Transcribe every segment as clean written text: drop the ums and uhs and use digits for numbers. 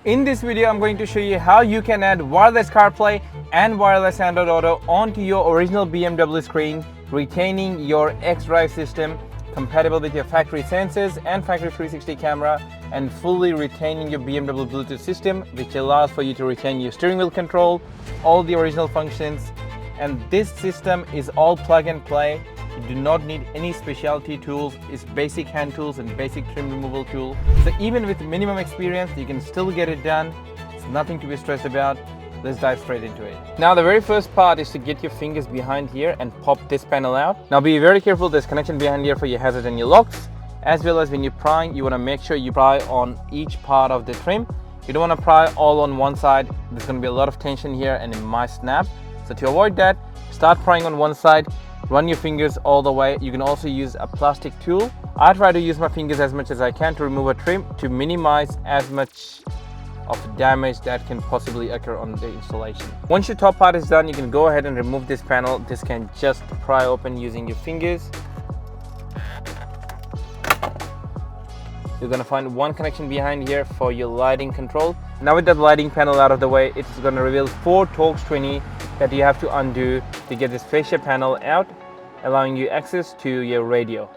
In this video, I'm going to show you how you can add wireless CarPlay and wireless Android Auto onto your original BMW screen, retaining your xDrive system, compatible with your factory sensors and factory 360 camera, and fully retaining your BMW Bluetooth system, which allows for you to retain your steering wheel control, all the original functions. And this system is all plug and play. You do not need any specialty tools. It's basic hand tools and basic trim removal tool. So even with minimum experience, you can still get it done. It's nothing to be stressed about. Let's dive straight into it. Now the very first part is to get your fingers behind here and pop this panel out. Now be very careful, there's connection behind here for your hazard and your locks. As well as when you're prying, you want to make sure you pry on each part of the trim. You don't want to pry all on one side. There's going to be a lot of tension here and it might snap. So to avoid that, start prying on one side, run your fingers all the way. You can also use a plastic tool. I try to use my fingers as much as I can to remove a trim to minimize as much of damage that can possibly occur on the installation. Once your top part is done, you can go ahead and remove this panel. This can just pry open using your fingers. You're going to find one connection behind here for your lighting control. Now with that lighting panel out of the way, it's going to reveal 4 Torx 20 that you have to undo to get this fascia panel out, allowing you access to your radio.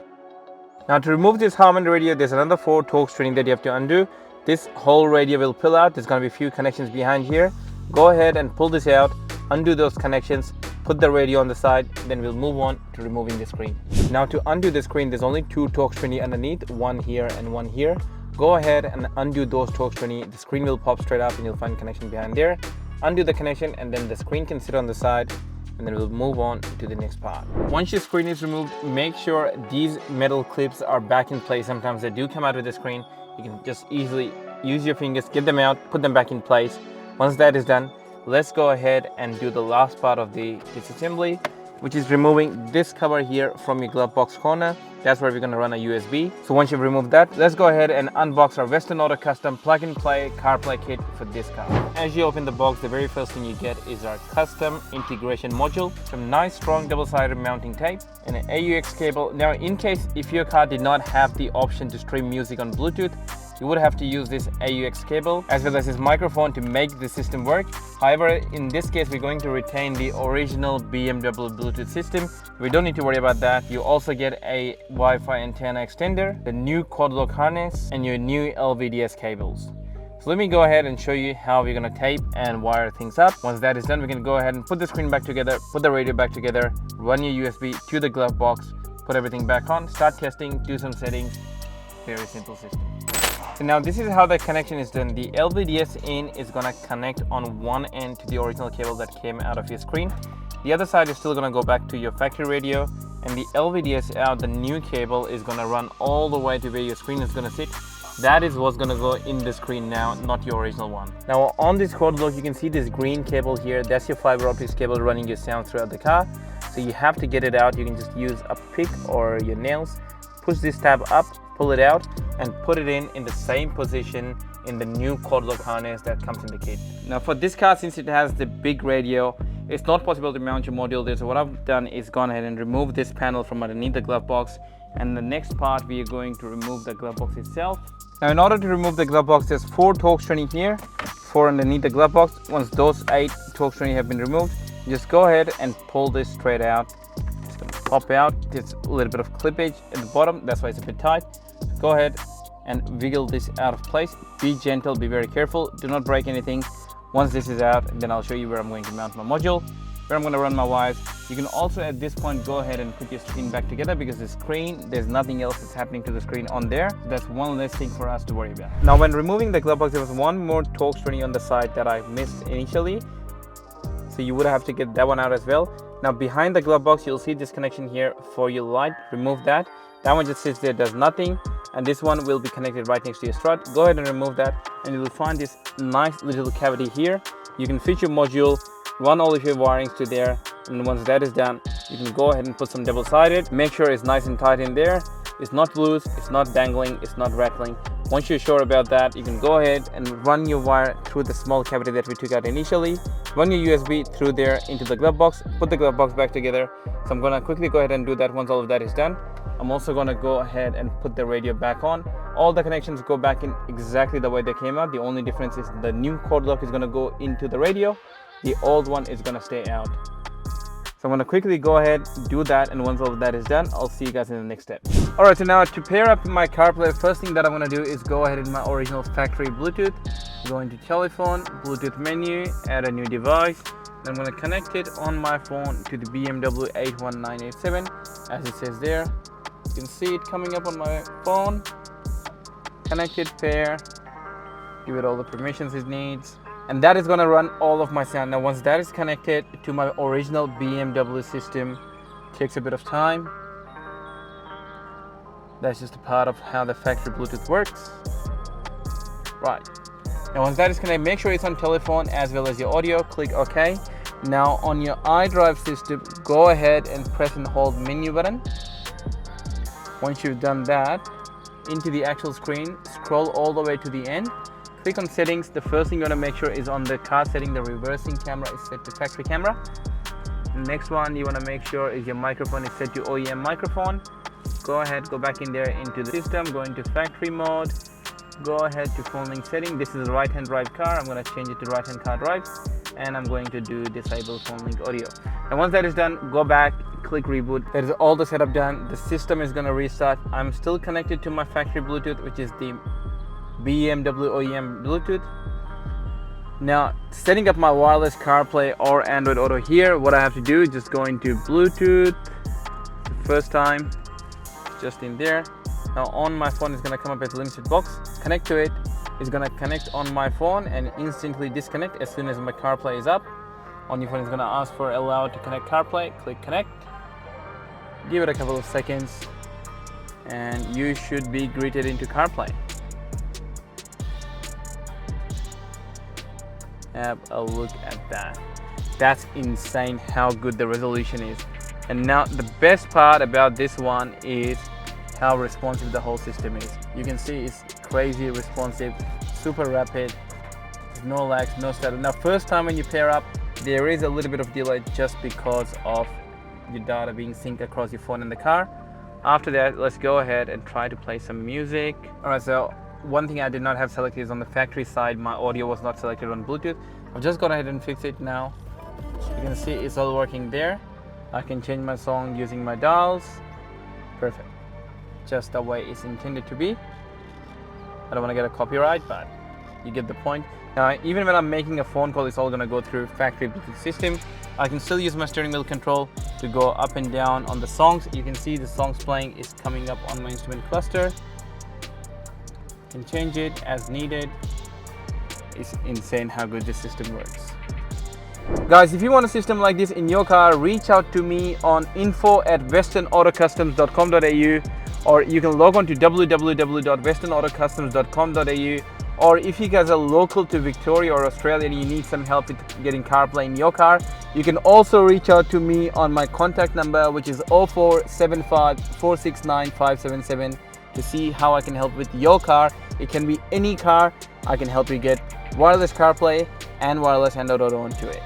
Now to remove this Harman radio, there's another 4 Torx 20 that you have to undo. This whole radio will pull out. There's going to be a few connections behind here. Go ahead and pull this out, undo those connections, put the radio on the side, then we'll move on to removing the screen. Now to undo the screen, there's only 2 Torx 20 underneath, one here and one here. Go ahead and undo those Torx 20. The screen will pop straight up and you'll find connection behind there. Undo the connection and then the screen can sit on the side, and then we'll move on to the next part. Once your screen is removed, make sure these metal clips are back in place. Sometimes they do come out with the screen. You can just easily use your fingers, get them out, put them back in place. Once that is done, let's go ahead and do the last part of the disassembly, which is removing this cover here from your glove box corner. That's where we're going to run a USB. So once you've removed that, let's go ahead and unbox our Western Auto custom plug and play CarPlay kit for this car. As you open the box, the very first thing you get is our custom integration module, some nice strong double-sided mounting tape, and an AUX cable. Now in case if your car did not have the option to stream music on Bluetooth, you would have to use this AUX cable as well as this microphone to make the system work. However, in this case, we're going to retain the original BMW Bluetooth system. We don't need to worry about that. You also get a Wi-Fi antenna extender, the new quad lock harness, and your new LVDS cables. So let me go ahead and show you how we're going to tape and wire things up. Once that is done, we can go ahead and put the screen back together, put the radio back together, run your USB to the glove box, put everything back on, start testing, do some settings. Very simple system. So now this is how the connection is done. The LVDS in is going to connect on one end to the original cable that came out of your screen. The other side is still going to go back to your factory radio, and the LVDS out, the new cable, is going to run all the way to where your screen is going to sit. That is what's going to go in the screen now, not your original one. Now on this quad lock, you can see this green cable here. That's your fiber optics cable running your sound throughout the car. So you have to get it out. You can just use a pick or your nails, push this tab up, pull it out, and put it in the same position in the new quad lock harness that comes in the kit. Now for this car, since it has the big radio, it's not possible to mount your module there. So what I've done is gone ahead and remove this panel from underneath the glove box. And the next part, we are going to remove the glove box itself. Now in order to remove the glove box, there's 4 Torx 20 here, 4 underneath the glove box. Once those 8 Torx 20 have been removed, just go ahead and pull this straight out. It's going to pop out. There's a little bit of clippage at the bottom. That's why it's a bit tight. Go ahead and wiggle this out of place. Be gentle, be very careful, do not break anything. Once this is out, then I'll show you where I'm going to mount my module, where I'm going to run my wires. You can also at this point go ahead and put your screen back together, because the screen, there's nothing else that's happening to the screen on there. That's one less thing for us to worry about. Now when removing the glove box, there was one more Torx 20 on the side that I missed initially, so you would have to get that one out as well. Now behind the glove box, you'll see this connection here for your light. Remove that. That one just sits there, does nothing, and this one will be connected right next to your strut. Go ahead and remove that, and you will find this nice little cavity here. You can fit your module, run all of your wirings to there, and once that is done, you can go ahead and put some double-sided. Make sure it's nice and tight in there. It's not loose, it's not dangling, it's not rattling. Once you're sure about that, you can go ahead and run your wire through the small cavity that we took out initially, run your USB through there into the glove box, put the glove box back together. So I'm gonna quickly go ahead and do that. Once all of that is done, I'm also gonna go ahead and put the radio back on. All the connections go back in exactly the way they came out. The only difference is the new cord lock is gonna go into the radio, the old one is gonna stay out. So I'm gonna quickly go ahead, do that, and once all of that is done, I'll see you guys in the next step. All right, so now to pair up my CarPlay, first thing that I'm gonna do is go ahead in my original factory Bluetooth, go into telephone, Bluetooth menu, add a new device. I'm gonna connect it on my phone to the BMW 81987, as it says there. You can see it coming up on my phone. Connected pair, give it all the permissions it needs. And that is going to run all of my sound. Now once that is connected to my original BMW system, it takes a bit of time. That's just a part of how the factory Bluetooth works. Right. Now once that is connected, make sure it's on telephone as well as your audio. Click OK. Now on your iDrive system, go ahead and press and hold menu button. Once you've done that, into the actual screen, scroll all the way to the end. Click on settings. The first thing you want to make sure is on the car setting, the reversing camera is set to factory camera. The next one you want to make sure is your microphone is set to OEM microphone. Go ahead, go back in there into the system, go into factory mode, go ahead to phone link setting. This is a right hand drive car. I'm going to change it to right hand car drive, and I'm going to do disable phone link audio. And once that is done, go back, click reboot. That is all the setup done. The system is going to restart. I'm still connected to my factory Bluetooth, which is the BMW OEM Bluetooth. Now setting up my wireless CarPlay or Android Auto here, what I have to do is just go into Bluetooth the first time, just in there. Now on my phone is going to come up as a limited box. Connect to it, is going to connect on my phone and instantly disconnect as soon as my CarPlay is up. On your phone is going to ask for allow to connect CarPlay. Click connect, give it a couple of seconds, and you should be greeted into CarPlay. Have a look at that. That's insane how good the resolution is. And now the best part about this one is how responsive the whole system is. You can see it's crazy responsive, super rapid, no lags, no stutter. Now first time when you pair up, there is a little bit of delay just because of your data being synced across your phone and the car. After that, let's go ahead and try to play some music. All right, so one thing I did not have selected is on the factory side, my audio was not selected on Bluetooth. I've just gone ahead and fixed it now. You can see it's all working there. I can change my song using my dials. Perfect. Just the way it's intended to be. I don't want to get a copyright, but you get the point. Now, even when I'm making a phone call, it's all going to go through factory Bluetooth system. I can still use my steering wheel control to go up and down on the songs. You can see the songs playing is coming up on my instrument cluster. Can change it as needed. It's insane how good this system works. Guys, if you want a system like this in your car, reach out to me on info@westernautocustoms.com.au, or you can log on to www.westernautocustoms.com.au, or if you guys are local to Victoria or Australia and you need some help with getting CarPlay in your car, you can also reach out to me on my contact number, which is 0475 469 577. to see how I can help with your car. It can be any car. I can help you get wireless CarPlay and wireless Android Auto onto it.